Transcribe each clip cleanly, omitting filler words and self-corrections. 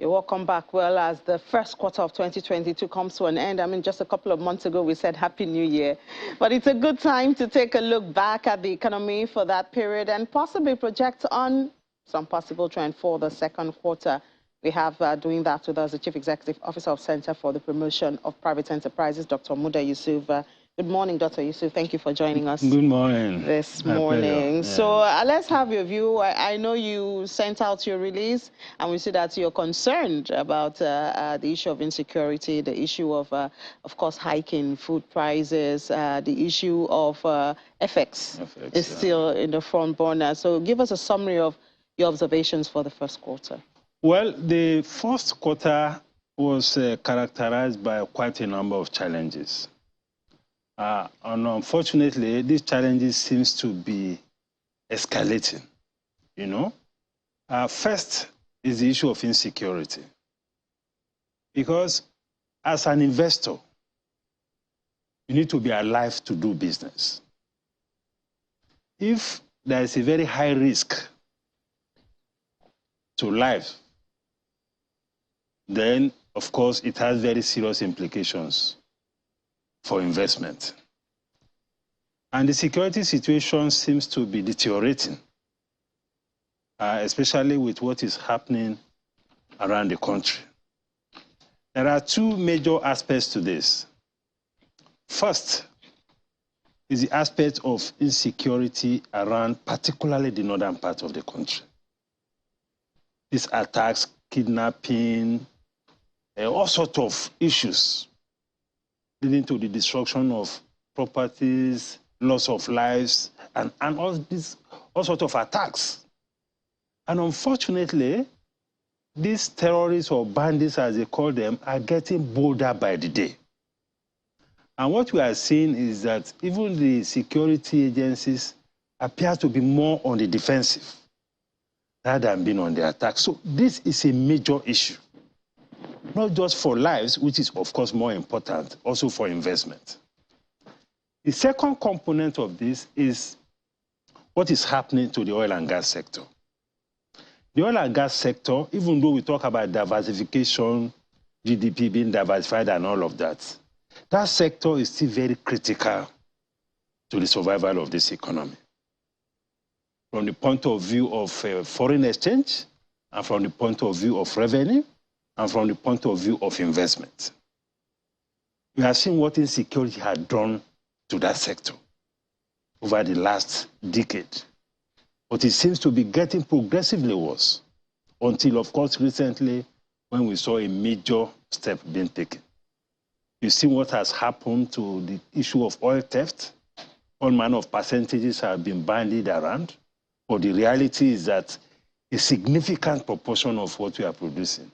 You're welcome back. Well, as the first quarter of 2022 comes to an end, I mean, just a couple of months ago, we said Happy New Year. But it's a good time to take a look back at the economy for that period and possibly project on some possible trend for the second quarter. We have doing that with us, the Chief Executive Officer of Center for the Promotion of Private Enterprises, Dr. Muda Yusuf. Good morning, Dr. Yusuf. Thank you for joining us. Good morning. This morning. Yeah. So let's have your view. I know you sent out your release, and we see that you're concerned about the issue of insecurity, the issue of course, hiking food prices, the issue of FX is still in the front burner. So give us a summary of your observations for the first quarter. Well, the first quarter was characterized by quite a number of challenges. And unfortunately, these challenges seems to be escalating, you know. First is the issue of insecurity. Because as an investor, you need to be alive to do business. If there is a very high risk to life, then, of course, it has very serious implications for investment. And the security situation seems to be deteriorating, especially with what is happening around the country. There are two major aspects to this. First is the aspect of insecurity around particularly the northern part of the country. These attacks, kidnapping, all sorts of issues leading to the destruction of properties, loss of lives, and all sorts of attacks. And unfortunately, these terrorists or bandits, as they call them, are getting bolder by the day. And what we are seeing is that even the security agencies appear to be more on the defensive rather than being on the attack. So this is a major issue, not just for lives, which is, of course, more important, also for investment. The second component of this is what is happening to the oil and gas sector. The oil and gas sector, even though we talk about diversification, GDP being diversified and all of that, that sector is still very critical to the survival of this economy. From the point of view of foreign exchange, and from the point of view of revenue, and from the point of view of investment. We have seen what insecurity had done to that sector over the last decade. But it seems to be getting progressively worse until, of course, recently when we saw a major step being taken. You see what has happened to the issue of oil theft. All manner of percentages have been bandied around. But the reality is that a significant proportion of what we are producing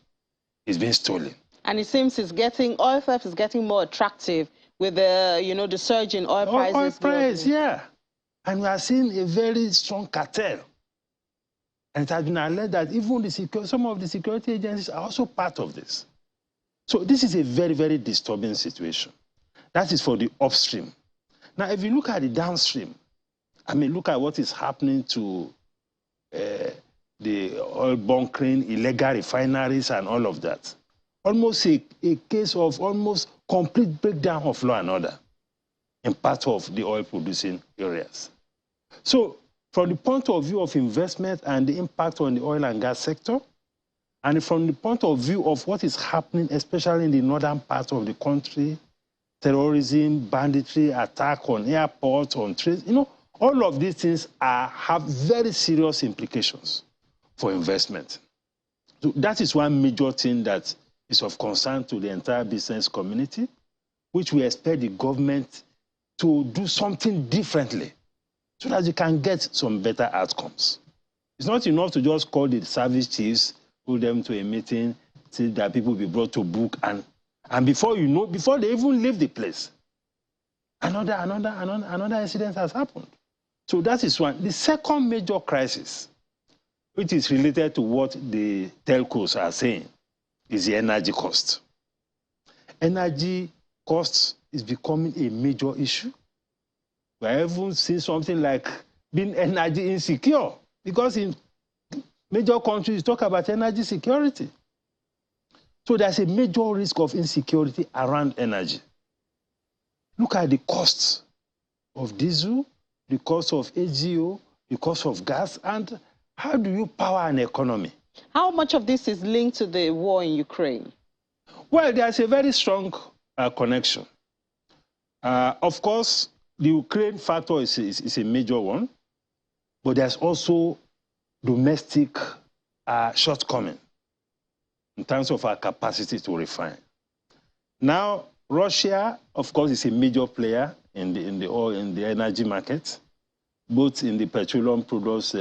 is being stolen. And it seems oil theft is getting more attractive with the, the surge in oil prices. Oil price, yeah. And we are seeing a very strong cartel. And it has been alleged that even some of the security agencies are also part of this. So this is a very, very disturbing situation. That is for the upstream. Now, if you look at the downstream, I mean, look at what is happening to the oil bunkering, illegal refineries, and all of that. Almost a case of almost complete breakdown of law and order in part of the oil-producing areas. So, from the point of view of investment and the impact on the oil and gas sector, and from the point of view of what is happening, especially in the northern part of the country, terrorism, banditry, attack on airports, on trains, all of these things have very serious implications for investment. So that is one major thing that is of concern to the entire business community, which we expect the government to do something differently so that you can get some better outcomes. It's not enough to just call the service chiefs, pull them to a meeting, say that people will be brought to book, and before you know, before they even leave the place, another incident has happened. So that is one. The second major crisis, which is related to what the telcos are saying, is the energy cost. Energy costs is becoming a major issue. We are even seeing something like being energy insecure, because in major countries talk about energy security. So there's a major risk of insecurity around energy. Look at the costs of diesel, the cost of AGO, the cost of gas, and how do you power an economy? How much of this is linked to the war in Ukraine? Well, there's a very strong connection. Of course, the Ukraine factor is a major one, but there's also domestic shortcoming in terms of our capacity to refine. Now, Russia, of course, is a major player in the energy market, both in the petroleum products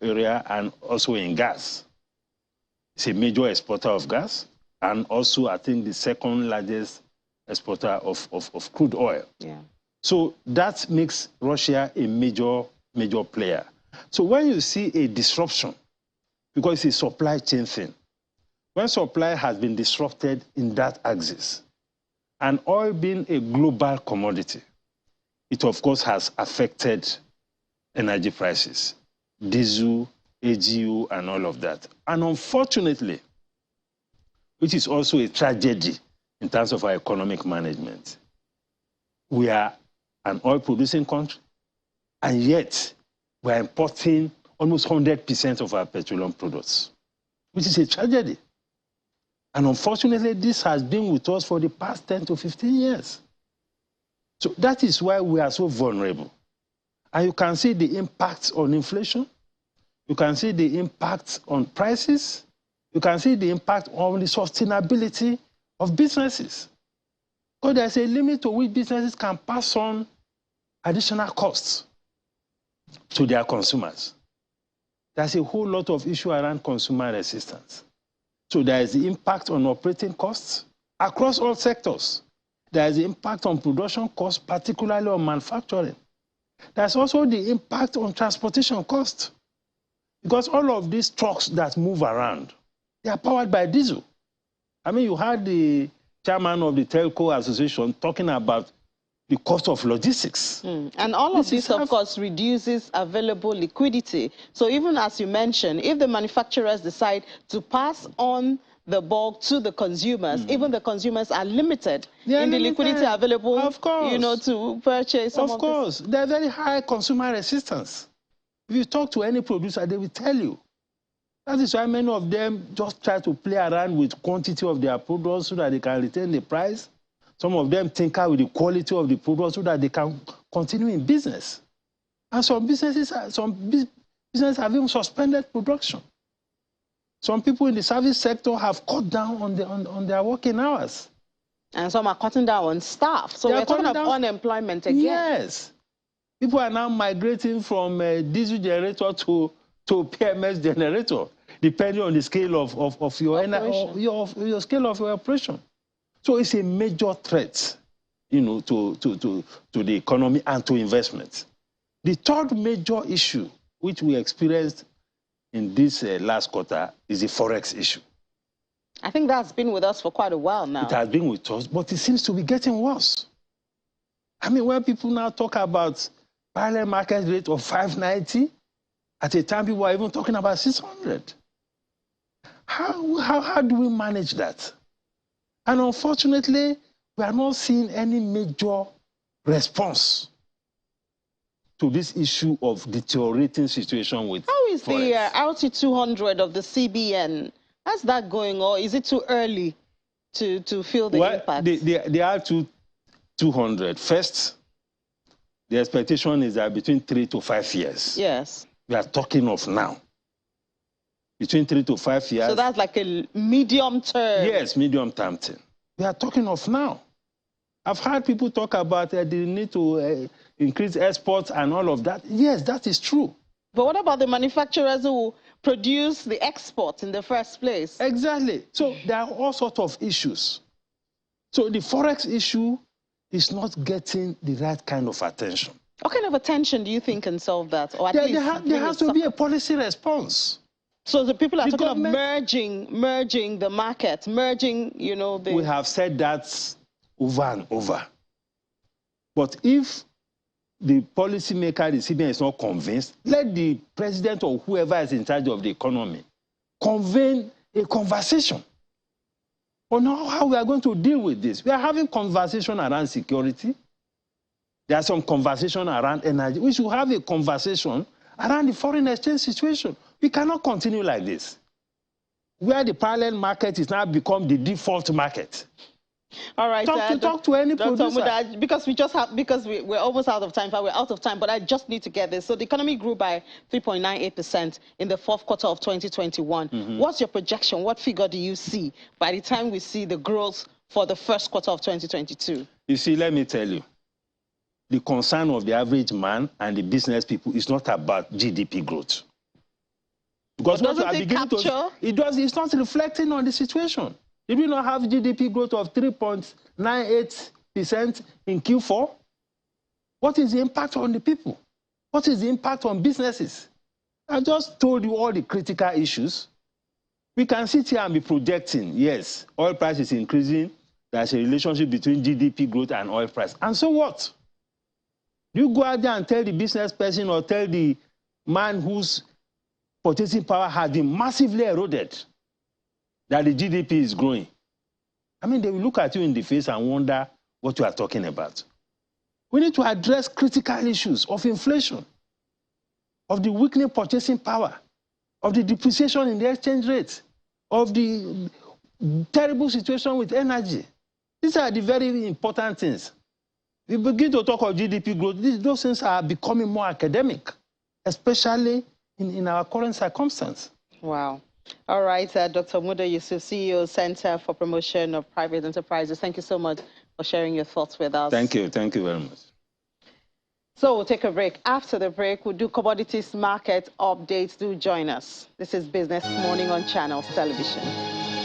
area and also in gas. It's a major exporter of gas, and also, I think, the second largest exporter of crude oil. Yeah. So that makes Russia a major player. So when you see a disruption, because it's a supply chain thing, when supply has been disrupted in that axis, and oil being a global commodity, it of course has affected energy prices, diesel, AGO, and all of that. And unfortunately, which is also a tragedy in terms of our economic management, we are an oil-producing country, and yet we are importing almost 100% of our petroleum products, which is a tragedy. And unfortunately, this has been with us for the past 10 to 15 years. So that is why we are so vulnerable. And you can see the impacts on inflation. You can see the impacts on prices. You can see the impact on the sustainability of businesses. Because there's a limit to which businesses can pass on additional costs to their consumers. There's a whole lot of issue around consumer resistance. So there is the impact on operating costs across all sectors. There is the impact on production costs, particularly on manufacturing. There's also the impact on transportation costs. Because all of these trucks that move around, they are powered by diesel. I mean, you had the chairman of the Telco Association talking about the cost of logistics. And all of this, of course, reduces available liquidity. So even as you mentioned, if the manufacturers decide to pass on the bulk to the consumers, even the consumers are limited in the liquidity available, of course, to purchase some of course. There's very high consumer resistance. If you talk to any producer, they will tell you. That is why many of them just try to play around with quantity of their products so that they can retain the price. Some of them tinker with the quality of the product so that they can continue in business. And some businesses have even suspended production. Some people in the service sector have cut down on their working hours. And some are cutting down on staff. So we're talking about unemployment again. Yes. People are now migrating from diesel generator to PMS generator, depending on the scale of your scale of your operation. So it's a major threat, to the economy and to investment. The third major issue which we experienced in this last quarter is the Forex issue. I think that's been with us for quite a while now. It has been with us, but it seems to be getting worse. I mean, when people now talk about parallel market rate of 590, at a time people are even talking about 600. How do we manage that? And unfortunately, we are not seeing any major response to this issue of deteriorating situation with How is Forex. The RT200 of the CBN? How's that going, or is it too early to feel the impact? The RT200, first, the expectation is that between 3 to 5 years. Yes. We are talking of now. Between 3 to 5 years. So that's like a medium term. Yes, medium term thing. We are talking of now. I've heard people talk about the need to increase exports and all of that. Yes, that is true. But what about the manufacturers who produce the exports in the first place? Exactly. So there are all sorts of issues. So the Forex issue is not getting the right kind of attention. What kind of attention do you think can solve that? Or at least there has to be a policy response. So the people are talking of merging the market, merging, the... We have said that over and over. But if the policymaker, the CBN, is not convinced, let the president or whoever is in charge of the economy convene a conversation on how we are going to deal with this. We are having conversation around security. There are some conversation around energy. We should have a conversation around the foreign exchange situation. We cannot continue like this, where the parallel market is now become the default market. All right. Talk to any Dr. producer. Muda, because we're almost out of time. We're out of time, but I just need to get this. So the economy grew by 3.98% in the fourth quarter of 2021. What's your projection? What figure do you see by the time we see the growth for the first quarter of 2022? You see, let me tell you, the concern of the average man and the business people is not about GDP growth. Because what you are beginning to, it's not reflecting on the situation. Did we not have GDP growth of 3.98% in Q4? What is the impact on the people? What is the impact on businesses? I just told you all the critical issues. We can sit here and be projecting, yes, oil price is increasing. There's a relationship between GDP growth and oil price. And so what? You go out there and tell the business person or tell the man whose purchasing power has been massively eroded that the GDP is growing. I mean, they will look at you in the face and wonder what you are talking about. We need to address critical issues of inflation, of the weakening purchasing power, of the depreciation in the exchange rate, of the terrible situation with energy. These are the very important things. We begin to talk of GDP growth. Those things are becoming more academic, especially in our current circumstance. Wow. All right, Dr. Muda Yusuf, CEO, Center for Promotion of Private Enterprises. Thank you so much for sharing your thoughts with us. Thank you. Thank you very much. So we'll take a break. After the break, we'll do commodities market updates. Do join us. This is Business Morning on Channels Television.